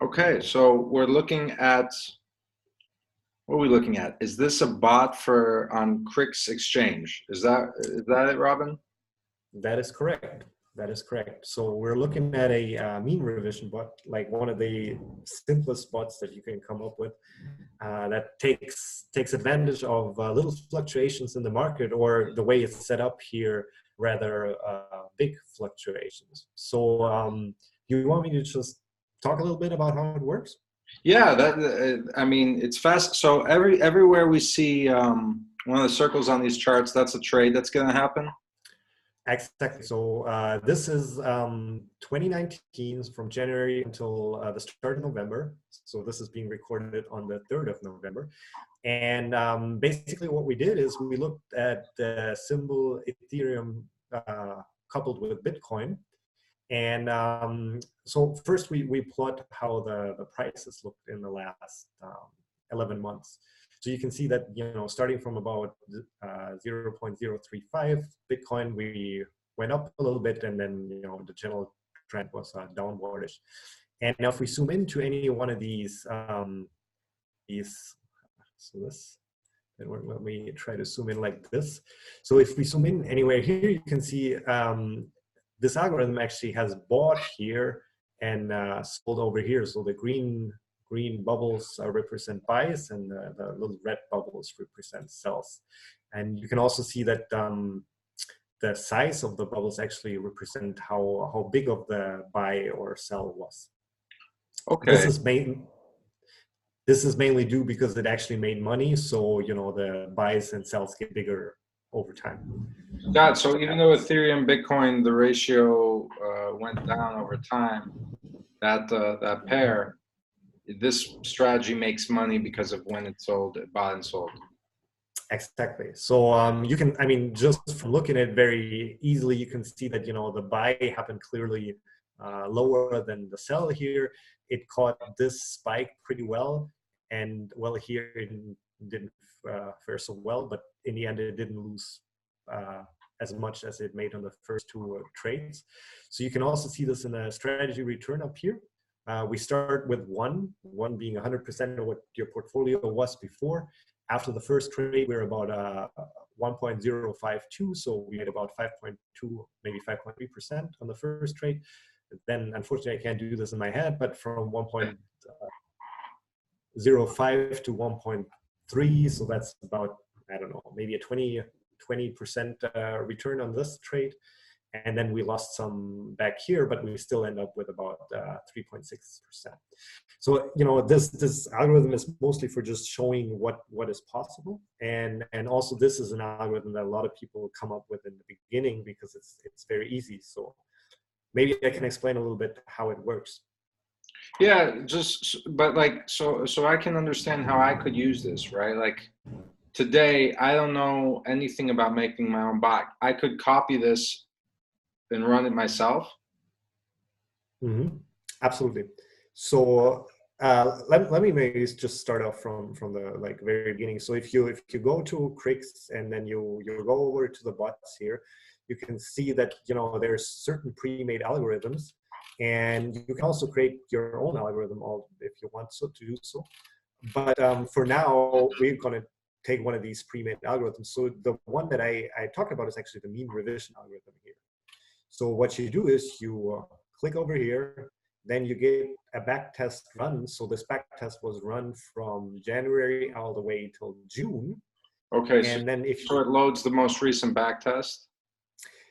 Okay, so we're looking at, what are we looking at? Is this a bot for on Crix Exchange? Is that it, Robin? That is correct. That is correct. So we're looking at a mean revision bot, like one of the simplest bots that you can come up with, that takes advantage of little fluctuations in the market, or the way it's set up here, rather big fluctuations. So you want me to just talk a little bit about how it works? Yeah, I mean, it's fast. So everywhere we see one of the circles on these charts, that's a trade that's going to happen. Exactly. So this is 2019 from January until the start of November. So this is being recorded on the 3rd of November. And basically what we did is we looked at the symbol Ethereum coupled with Bitcoin. And so first we plot how the prices looked in the last 11 months. So you can see that, starting from about 0.035 Bitcoin, we went up a little bit, and then, the general trend was downwardish. And now if we zoom into any one of these, let me try to zoom in like this. So if we zoom in anywhere here, you can see this algorithm actually has bought here and sold over here. So the green bubbles represent buys, and the little red bubbles represent sells. And you can also see that the size of the bubbles actually represent how big of the buy or sell was. Okay. This is mainly due because it actually made money. So, the buys and sells get bigger over time. Got it. So even though Ethereum, Bitcoin, the ratio went down over time, that pair, this strategy makes money because of when it's sold, bought and sold. Exactly. So you can, just from looking at it very easily, you can see that, the buy happened clearly lower than the sell here. It caught this spike pretty well. And well, here it didn't fare so well, but in the end, it didn't lose as much as it made on the first two trades. So you can also see this in a strategy return up here. We start with one being 100% of what your portfolio was before. After the first trade, we're about 1.052, so we made about 5.2, maybe 5.3% on the first trade. Then, unfortunately, I can't do this in my head, but from 1.05 to 1.3, so that's about, I don't know, maybe a 20% return on this trade. And then we lost some back here, but we still end up with about 3.6%. So, this algorithm is mostly for just showing what is possible. And also this is an algorithm that a lot of people come up with in the beginning because it's very easy. So maybe I can explain a little bit how it works. Yeah, but like, so I can understand how I could use this, right? Like today, I don't know anything about making my own bot. I could copy this and run it myself. Mm-hmm. Absolutely. So let me maybe just start off from the very beginning. So if you go to Crix and then you go over to the bots here, you can see that there's certain pre-made algorithms, and you can also create your own algorithm if you want to do so. But for now, we're going to take one of these pre-made algorithms. So the one that I talked about is actually the mean revision algorithm here. So what you do is you click over here, then you get a back test run. So this back test was run from January all the way till June. Okay, and then so it loads the most recent back test.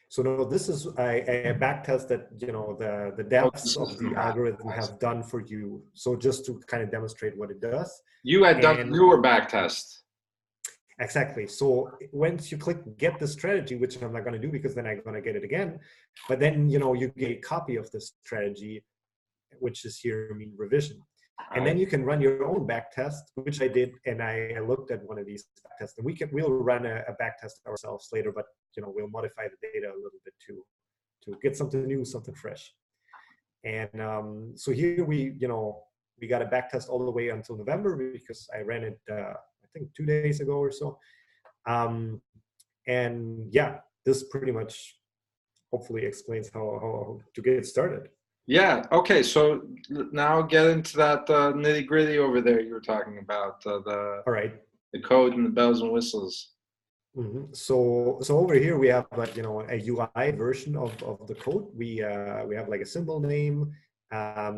So no, this is a back test that the devs of the algorithm have done for you. So just to kind of demonstrate what it does. You had done newer back test. Exactly. So once you click get the strategy, which I'm not going to do because then I'm going to get it again, but then you get a copy of the strategy, which is here mean revision. And then you can run your own back test, which I did, and I looked at one of these back tests. And we'll run a back test ourselves later, but we'll modify the data a little bit to get something new, something fresh. And so here we got a back test all the way until November because I ran it I think 2 days ago or so. And yeah, this pretty much hopefully explains how to get started. Yeah. Okay. So now get into that nitty gritty over there you were talking about, All right. the code and the bells and whistles. So over here we have like a UI version of the code. We have like a symbol name.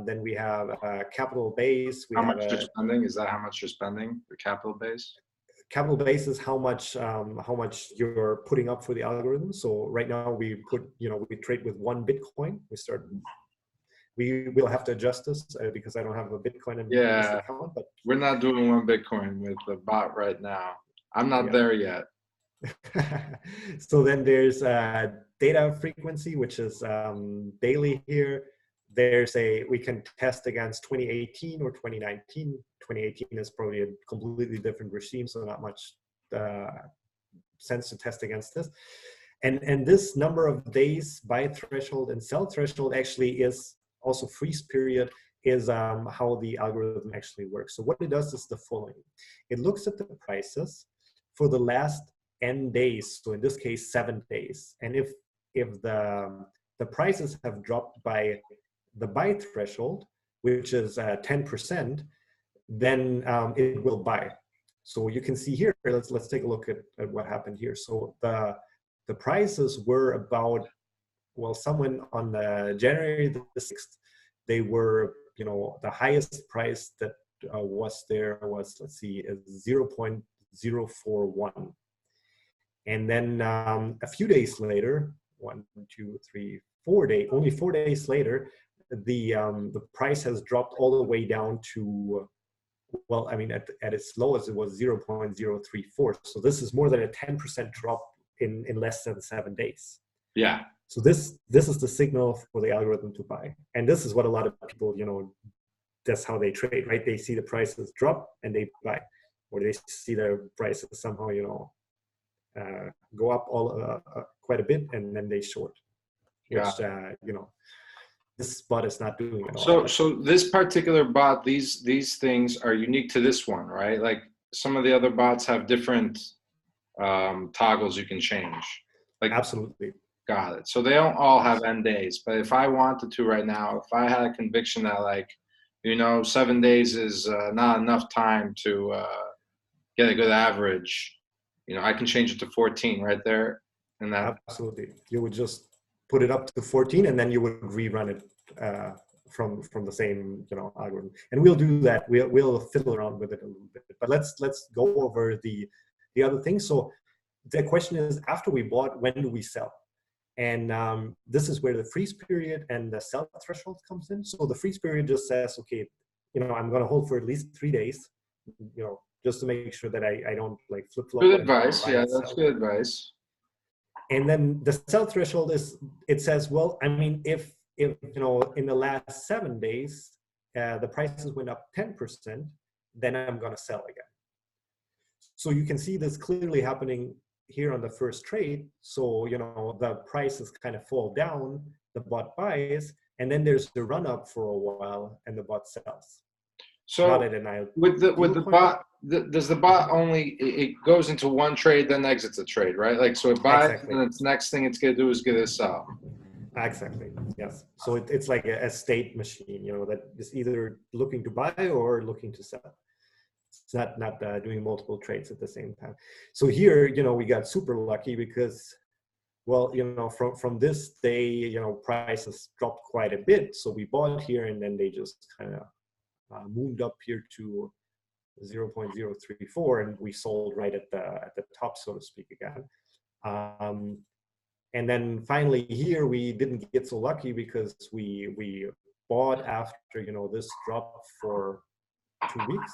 Then we have a capital base. We How have much you're a spending? Is that how much you're spending? The capital base? capital base is how much you're putting up for the algorithm. So right now we trade with 1 Bitcoin. We will have to adjust this because I don't have a Bitcoin in this Yeah. account, but We're not doing 1 Bitcoin with the bot right now. I'm not yeah. there yet. So then there's data frequency, which is daily here. We can test against 2018 or 2019. 2018 is probably a completely different regime, so not much sense to test against this. And this number of days buy threshold and sell threshold actually is also freeze period is how the algorithm actually works. So what it does is the following. It looks at the prices for the last n days, so in this case 7 days, and if the prices have dropped by the buy threshold, which is 10%, then it will buy. So you can see here, let's take a look at what happened here. So the prices were about, well, someone on the January the 6th, they were, the highest price that was there was, let's see, 0.041. And then a few days later, 1, 2, 3, 4 days, only 4 days later, the price has dropped all the way down to, well, I mean, at its lowest, it was 0.034. So this is more than a 10% drop in less than 7 days. Yeah. So this is the signal for the algorithm to buy. And this is what a lot of people, that's how they trade, right? They see the prices drop and they buy, or they see the prices somehow, go up quite a bit and then they short, which, this bot is not doing at all. So this particular bot, these things are unique to this one, right? Like some of the other bots have different toggles you can change. Like Absolutely. Got it. So they don't all have end days, but if I wanted to right now, if I had a conviction that 7 days is not enough time to get a good average, I can change it to 14 right there. And that Absolutely. You would just put it up to 14 and then you would rerun it from the same algorithm. And we'll do that. We'll fiddle around with it a little bit. But let's go over the other things. So the question is, after we bought, when do we sell? And this is where the freeze period and the sell threshold comes in. So the freeze period just says, okay, I'm going to hold for at least 3 days, just to make sure that I don't like flip-flop. good advice. Yeah, that's good advice. And then the sell threshold is, it says, well, I mean, if in the last 7 days, the prices went up 10%, then I'm going to sell again. So you can see this clearly happening here on the first trade. So, the prices kind of fall down, the bot buys, and then there's the run up for a while and the bot sells. So with the bot, does the bot only, it goes into one trade, then exits a trade, right? Like, so it buys, exactly. and its next thing it's going to do is get a sell. Exactly. Yes. So it's like a state machine, that is either looking to buy or looking to sell. It's not doing multiple trades at the same time. So here, we got super lucky because, well, from this day, prices dropped quite a bit. So we bought here and then they just kind of moved up here to 0.034 and we sold right at the top, so to speak, again. And then finally here, we didn't get so lucky because we bought after, this drop for 2 weeks.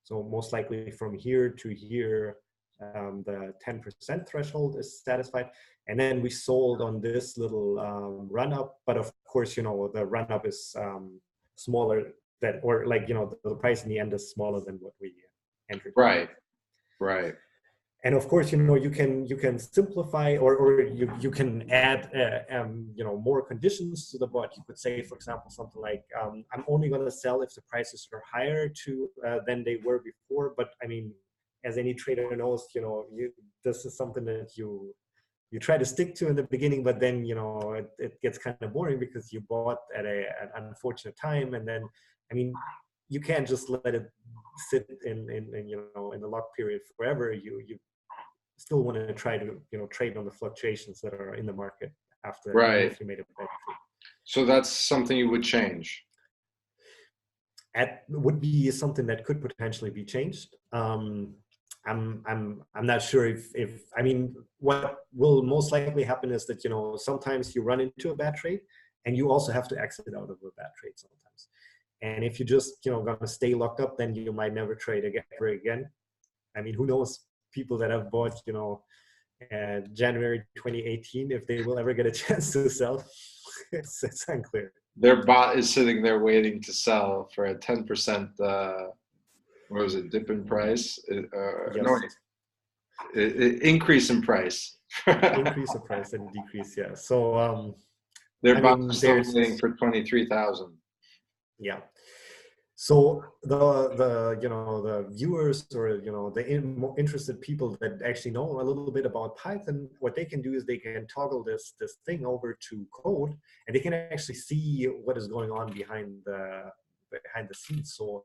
So most likely from here to here, the 10% threshold is satisfied. And then we sold on this little run up. But of course, the run up is smaller than, or like, the price in the end is smaller than what we entered. Right. Right. And of course, you can simplify or you can add more conditions to the bot. You could say, for example, something like I'm only going to sell if the prices are higher than they were before. But I mean, as any trader knows, this is something that you you try to stick to in the beginning, but then, you know, it gets kind of boring because you bought at an unfortunate time. And then, I mean, you can't just let it sit in you know, in the lock period forever. You still want to try to, you know, trade on the fluctuations that are in the market after, even Right. if you made a bad trade. So that's something you would change. Would be something that could potentially be changed. I'm not sure if I mean, what will most likely happen is that, you know, sometimes you run into a bad trade and you also have to exit out of a bad trade sometimes. And if you just, you know, gonna stay locked up, then you might never trade again. I mean, who knows, people that have bought, you know, January 2018, if they will ever get a chance to sell. It's unclear. Their bot is sitting there waiting to sell for a 10%, what was it, dip in price? Yes. No, increase in price. Increase the price and decrease, yeah. So Their I bot mean, is still there's, waiting for 23,000. yeah. So the you know, the viewers, or, you know, the interested people that actually know a little bit about Python, what they can do is they can toggle this thing over to code, and they can actually see what is going on behind the scenes. So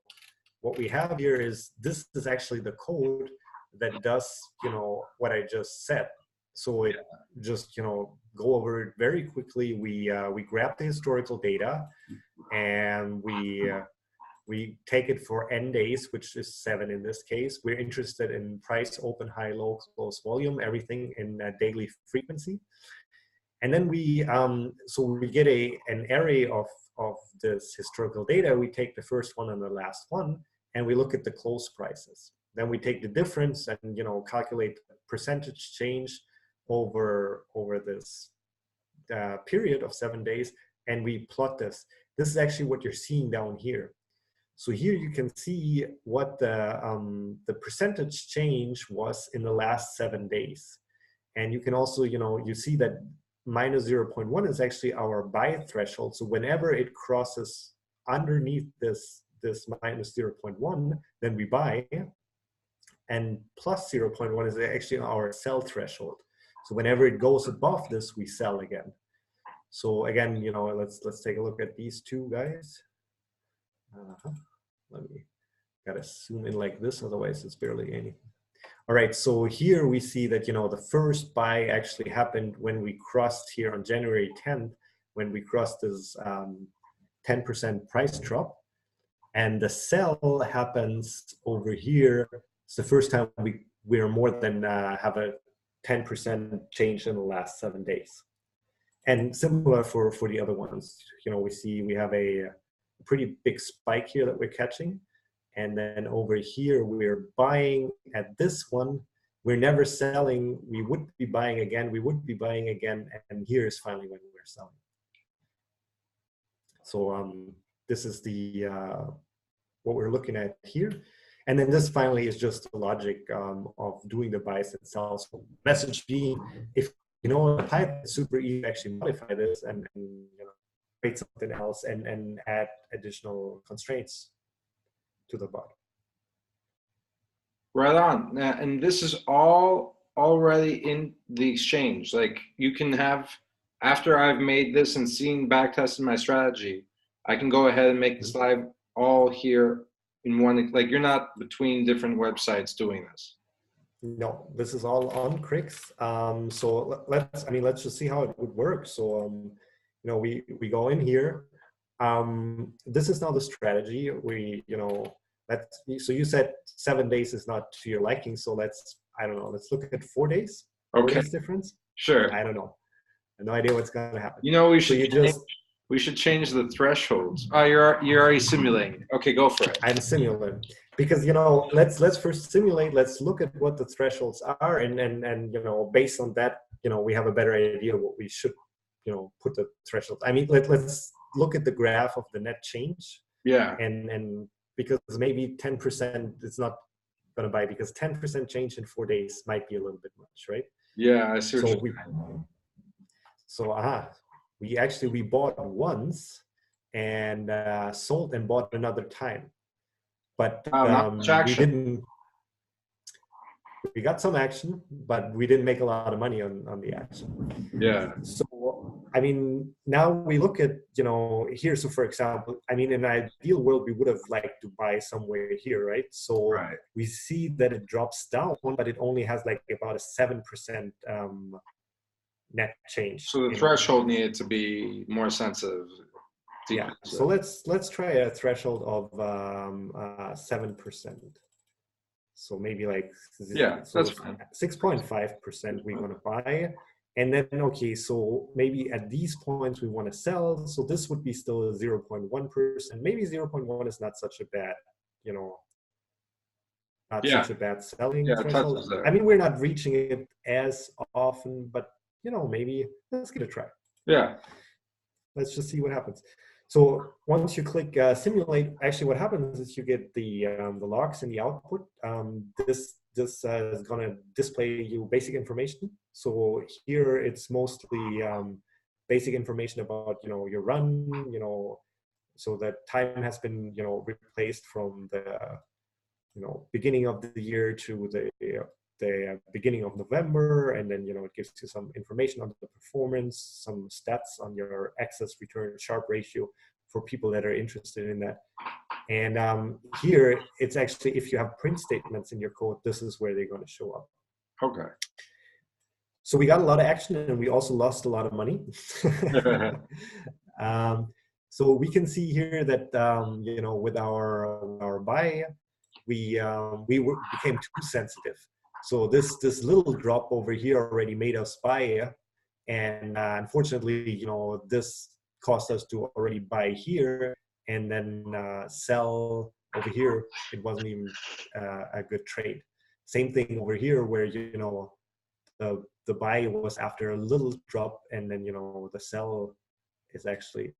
what we have here is, this is actually the code that does, you know, what I just said. So it just, you know, go over it very quickly. We grab the historical data, and we take it for n days, which is 7 in this case. We're interested in price, open, high, low, close, volume, everything in daily frequency. And then we, so we get an array of this historical data. We take the first one and the last one, and we look at the close prices. Then we take the difference and, you know, calculate the percentage change over this period of 7 days, and we plot this. This is actually what you're seeing down here. So here you can see what the percentage change was in the last 7 days. And you can also, you know, you see that minus 0.1 is actually our buy threshold. So whenever it crosses underneath this minus 0.1, then we buy. And plus 0.1 is actually our sell threshold. So whenever it goes above this, we sell again. So again, you know, let's take a look at these two guys. Let me, gotta zoom in like this, otherwise it's barely anything. All right, so here we see that, you know, the first buy actually happened when we crossed here on January 10th, when we crossed this 10% price drop. And the sell happens over here. It's the first time we're more than have a 10% change in the last 7 days. And similar for the other ones. You know, we have a pretty big spike here that we're catching. And then over here, we're buying at this one. We're never selling. We would be buying again. We would be buying again. And here is finally when we're selling. So this is the what we're looking at here. And then this finally is just the logic of doing the buys and sells. So message being, if you know the Python, it's super easy to actually modify this and you know, create something else and add additional constraints to the bot. Right on. And this is all already in the exchange. Like, you can have, after I've made this and seen backtested my strategy, I can go ahead and make this live all here in one. Like, you're not between different websites doing this. No, this is all on Crix. So let's just see how it would work. So you know, we go in here. This is now the strategy. You know, so you said 7 days is not to your liking. So I don't know, let's look at 4 days. Okay. 4 days difference. Sure. I don't know. I have no idea what's going to happen. You know, we should change the thresholds. Oh, you're already simulating. Okay, go for it. I'm simulating because, you know, let's first simulate. Let's look at what the thresholds are, and you know, based on that, you know, we have a better idea what we should, you know, put the threshold. I mean, let's look at the graph of the net change. Yeah. And because maybe 10% it's not going to buy, because 10% change in 4 days might be a little bit much, right? Yeah, I see. We bought once and sold and bought another time, but we didn't. we got some action, but we didn't make a lot of money on the action. Yeah. So, I mean, now we look at, you know, here. So for example, I mean, in an ideal world, we would have liked to buy somewhere here, right? So Right. we see that it drops down, but it only has like about a 7% net change. So the threshold needed to be more sensitive. Yeah. So let's try a threshold of 7%. So maybe like, yeah, so that's fine. 6.5% we want to buy. And then, okay, so maybe at these points we want to sell. So this would be still 0.1%. Maybe 0.1 is not such a bad, you know, not Yeah. such a bad selling Yeah, it threshold. touches there. I mean, we're not reaching it as often, but, you know, maybe let's give it a try. Yeah. Let's just see what happens. So once you click simulate, actually what happens is you get the logs and the output. This is going to display you basic information. So here it's mostly basic information about, you know, your run, you know, so that time has been, you know, replaced from the, you know, beginning of the year to the beginning of November, and then, you know, it gives you some information on the performance, some stats on your access return Sharpe ratio for people that are interested in that. And here it's actually, if you have print statements in your code, this is where they're going to show up. Okay. So we got a lot of action, and we also lost a lot of money. So we can see here that you know, with our buy, we became too sensitive. So this little drop over here already made us buy, and unfortunately, you know, this caused us to already buy here and then sell over here. It wasn't even a good trade. Same thing over here, where, you know, the buy was after a little drop, and then, you know, the sell is actually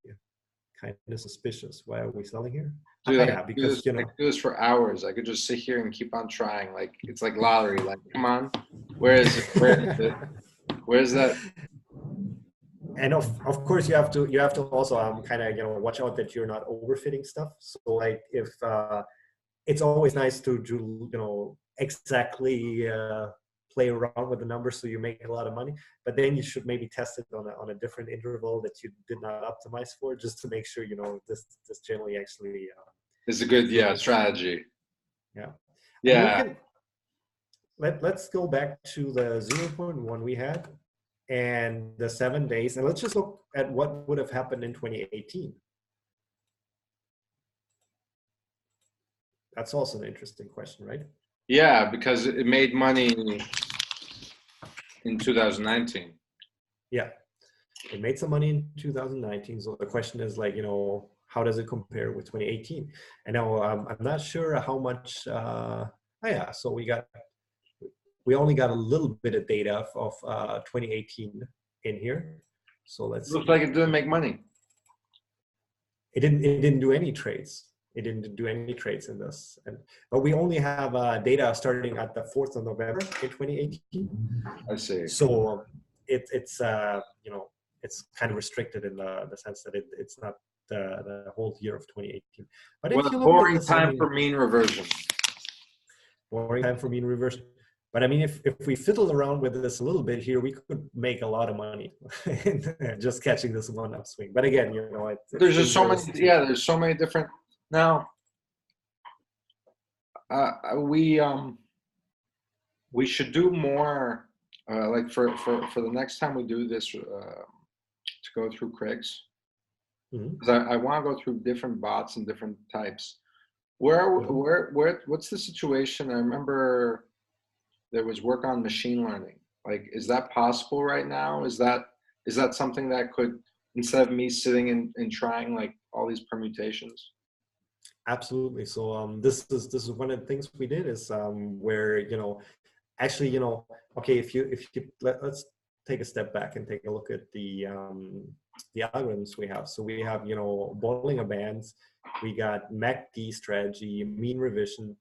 kind of suspicious. Why are we selling here? Dude, Yeah, because, you I know, could do this for hours. I could just sit here and keep on trying. Like, it's like lottery. Like, come on, where is it? Where is it? Where's that? and of course you have to also kind of, you know, watch out that you're not overfitting stuff. So like, if it's always nice to do, you know, exactly play around with the numbers so you make a lot of money, but then you should maybe test it on a different interval that you did not optimize for, just to make sure, you know, this generally actually It's a good, yeah, flows. strategy. Yeah. Yeah. I mean, let's go back to the 0.1 we had and the 7 days, and let's just look at what would have happened in 2018. That's also an interesting question, right? Yeah, because it made money in 2019. Yeah, it made some money in 2019. So the question is, like, you know, how does it compare with 2018? And now I'm not sure how much. Oh yeah, so we only got a little bit of data of 2018 in here. So let's see. Looks like it didn't make money. It didn't do any trades. It didn't do any trades in this, but we only have data starting at the 4th of November in 2018. I see. So it's you know, it's kind of restricted in the sense that it's not the whole year of 2018. But What if a you look at boring this, I time mean, for mean reversion. boring time for mean reversion. But I mean, if we fiddle around with this a little bit here, we could make a lot of money just catching this one upswing. But again, you know, There's just so many. Yeah, there's so many different. Now, we should do more. Like for the next time we do this, to go through Crix, because I want to go through different bots and different types. What's the situation? I remember there was work on machine learning. Like, is that possible right now? Is that something that could, instead of me sitting and trying like all these permutations? Absolutely. So this is one of the things we did, is where, you know, actually, you know, okay, if you let's take a step back and take a look at the algorithms we have. So we have, you know, Bollinger Bands, we got MACD strategy, mean reversion,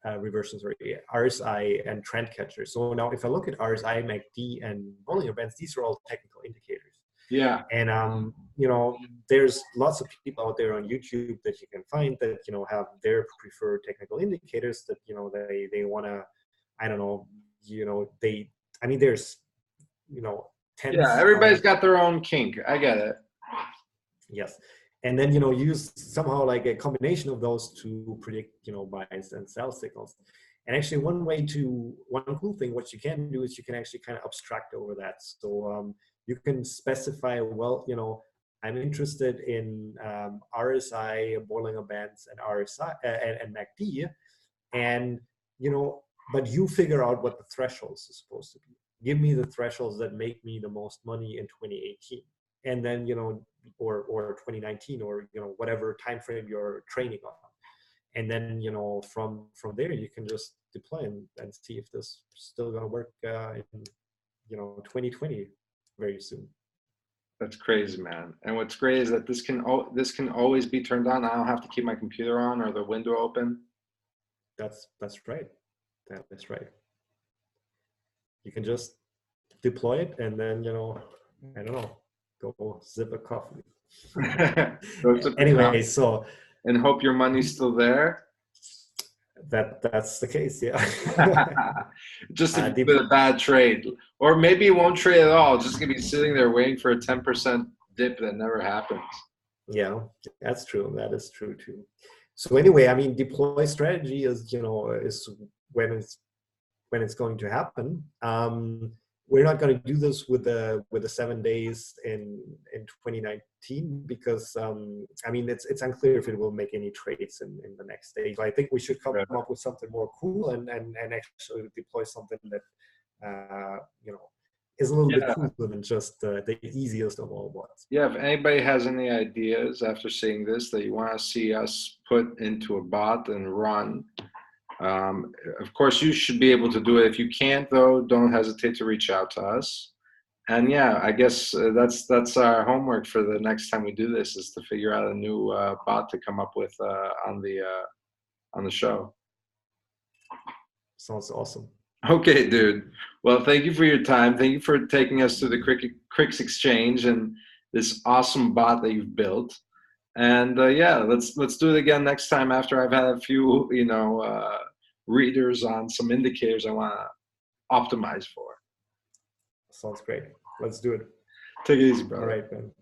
sorry, RSI, and trend catcher. So now if I look at RSI, MACD, and Bollinger Bands, these are all technical indicators. Yeah. And you know, there's lots of people out there on YouTube that you can find that, you know, have their preferred technical indicators that, you know, they want to, I don't know, I mean, there's, tens Yeah, of, everybody's got their own kink. I get it. yes. And then, use somehow like a combination of those to predict, buys and sell signals. And actually one cool thing, what you can do is you can actually kind of abstract over that. So you can specify, well, I'm interested in RSI, Bollinger Bands, and RSI and MACD, and but you figure out what the thresholds is supposed to be. Give me the thresholds that make me the most money in 2018, and then or 2019, or whatever time frame you're training on, and then from there you can just deploy and see if this is still going to work in 2020 very soon. That's crazy, man. And what's great is that this can always be turned on. I don't have to keep my computer on or the window open. That's right. That's right. You can just deploy it and then I don't know, go sip a coffee. Anyway, so and hope your money's still there. That's the case, yeah. Just a bad trade, or maybe it won't trade at all. Just gonna be sitting there waiting for a 10% dip that never happens. Yeah, that's true. That is true too. So anyway, I mean, deploy strategy is is when it's going to happen. We're not going to do this with the 7 days in 2019 because I mean it's unclear if it will make any trades in the next day. So I think we should come up with something more cool and actually deploy something that is a little bit cooler than just the easiest of all bots. Yeah, if anybody has any ideas after seeing this that you want to see us put into a bot and run, of course you should be able to do it. If you can't, though, don't hesitate to reach out to us. And yeah, I guess that's our homework for the next time we do this, is to figure out a new bot to come up with on the show. Sounds awesome. Okay, dude. Well, thank you for your time. Thank you for taking us to the Crix Exchange and this awesome bot that you've built. And yeah, let's do it again next time after I've had a few, readers on some indicators I want to optimize for. Sounds great. Let's do it. Take it easy, brother. All right, man.